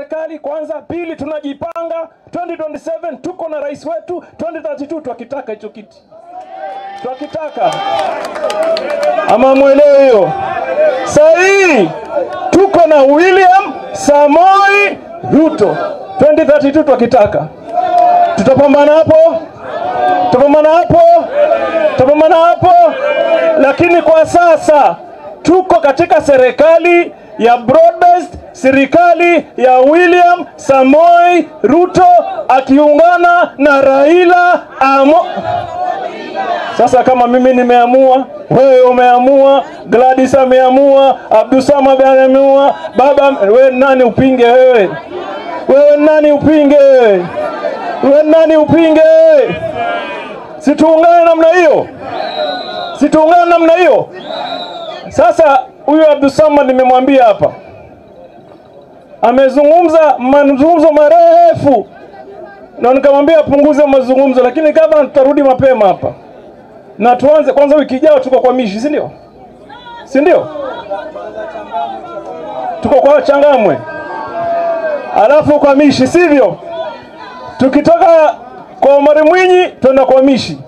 serikali kwanza, pili tunajipanga 2027 tuko na rais wetu, 2032 tukitaka hicho kiti. Tukitaka. Ama muelewe hiyo. Sahi tuko na William Samoei Ruto 2032 tukitaka. Tutapambana hapo? Tutapambana hapo? Tutapambana hapo? Lakini kwa sasa tuko katika serikali ya broad-based, serikali ya William Samoei Ruto akiungana na Raila Sasa kama mimi nimeamua, wewe umeamua, Gladys ameamua, Abdulswamad ameamua, baba, wewe nani upinge wewe? Wewe nani upinge? Wewe nani upinge? Situungane namna hiyo. Situungane namna hiyo. Sasa huyu Abdulswamad nimemwambia hapa. Amezungumza mazungumzo marefu. Na nikamwambia apunguze mazungumzo, lakini kama tutarudi mapema hapa. Na tuanze kwanza wiki ijayo tuko kwa Mishi, si ndio? Si ndio? Tuko kwa Changamwe. Alafu kwa Mishi, sivyo? Tukitoka kwa Omar Mwinyi tuenda kwa Mishi.